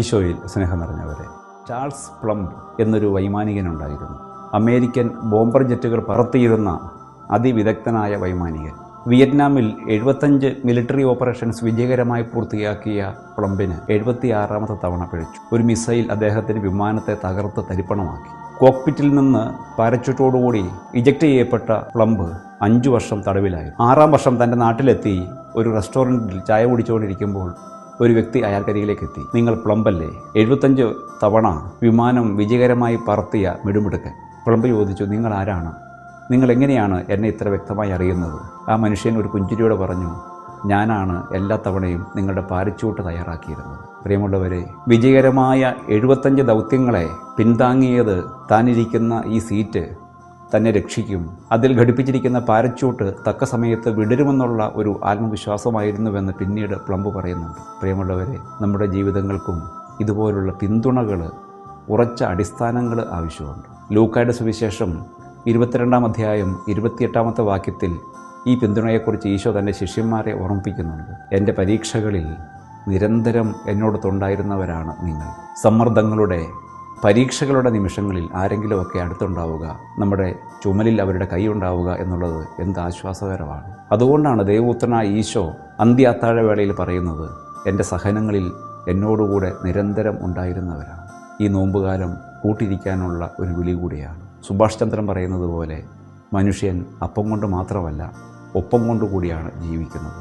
ഈശോയിൽ സ്നേഹം നിറഞ്ഞവരെ, Charles Plumb എന്നൊരു വൈമാനികനുണ്ടായിരുന്നു. അമേരിക്കൻ ബോംബർ ജെറ്റുകൾ പറത്തിയിരുന്ന അതിവിദഗ്ധനായ വൈമാനികൻ. വിയറ്റ്നാമിൽ 75 മിലിറ്ററി ഓപ്പറേഷൻസ് വിജയകരമായി പൂർത്തിയാക്കിയ പ്ലംബിന് 76ാമത്തെ തവണ പിഴച്ചു. ഒരു മിസൈൽ അദ്ദേഹത്തിന് വിമാനത്തെ തകർത്ത് തരിപ്പണമാക്കി. കോക്പിറ്റിൽ നിന്ന് പാരച്യൂട്ടോടുകൂടി ഇജക്റ്റ് ചെയ്യപ്പെട്ട പ്ലംബ് 5 വർഷം തടവിലായി. 6ാം വർഷം തൻ്റെ നാട്ടിലെത്തി ഒരു റെസ്റ്റോറൻറ്റിൽ ചായ കുടിച്ചുകൊണ്ടിരിക്കുമ്പോൾ ഒരു വ്യക്തി അയാൾക്കരികിലേക്ക് എത്തി. നിങ്ങൾ പ്ലംബല്ലേ? 75 തവണ വിമാനം വിജയകരമായി പറത്തിയ മിടുമിടുക്കൻ. പ്ലംബ് ചോദിച്ചു, നിങ്ങൾ ആരാണ്? നിങ്ങൾ എങ്ങനെയാണ് എന്നെ ഇത്ര വ്യക്തമായി അറിയുന്നത്? ആ മനുഷ്യൻ ഒരു പുഞ്ചിരിയോടെ പറഞ്ഞു, ഞാനാണ് എല്ലാ തവണയും നിങ്ങളുടെ പാരച്യൂട്ട് തയ്യാറാക്കിയിരുന്നത്. പ്രിയമുള്ളവരെ, വിജയകരമായ 75 ദൗത്യങ്ങളെ പിന്താങ്ങിയത് താനിരിക്കുന്ന ഈ സീറ്റ് തന്നെ രക്ഷിക്കും, അതിൽ ഘടിപ്പിച്ചിരിക്കുന്ന പാരച്യൂട്ട് തക്ക സമയത്ത് വിടരുമെന്നുള്ള ഒരു ആത്മവിശ്വാസമായിരുന്നുവെന്ന് പിന്നീട് പ്ലംബ് പറയുന്നുണ്ട്. പ്രിയമുള്ളവരെ, നമ്മുടെ ജീവിതങ്ങൾക്കും ഇതുപോലുള്ള പിന്തുണകൾ, ഉറച്ച അടിസ്ഥാനങ്ങൾ ആവശ്യമുണ്ട്. ലൂക്കായുടെ സുവിശേഷം 22-ാം അധ്യായം 28-ാമത്തെ വാക്യത്തിൽ ഈ പിന്തുണയെക്കുറിച്ച് ഈശോ തൻ്റെ ശിഷ്യന്മാരെ ഓർമ്മിപ്പിക്കുന്നുണ്ട്. എൻ്റെ പരീക്ഷകളിൽ നിരന്തരം എന്നോടൊത്തുണ്ടായിരുന്നവരാണ് നിങ്ങൾ. സമ്മർദ്ദങ്ങളുടെ, പരീക്ഷകളുടെ നിമിഷങ്ങളിൽ ആരെങ്കിലുമൊക്കെ അടുത്തുണ്ടാവുക, നമ്മുടെ ചുമലിൽ അവരുടെ കൈ ഉണ്ടാവുക എന്നുള്ളത് എന്ത് ആശ്വാസകരമാണ്. അതുകൊണ്ടാണ് ദൈവപുത്രനായ ഈശോ അന്ത്യ അത്താഴവേളയിൽ പറയുന്നത്, എൻ്റെ സഹനങ്ങളിൽ എന്നോടുകൂടെ നിരന്തരം ഉണ്ടായിരുന്നവരാണ്. ഈ നോമ്പുകാലം കൂട്ടിരിക്കാനുള്ള ഒരു വിളി കൂടിയാണ്. സുഭാഷ് ചന്ദ്രൻ പറയുന്നത് പോലെ, മനുഷ്യൻ അപ്പം കൊണ്ട് മാത്രമല്ല ഒപ്പം കൊണ്ടുകൂടിയാണ് ജീവിക്കുന്നത്.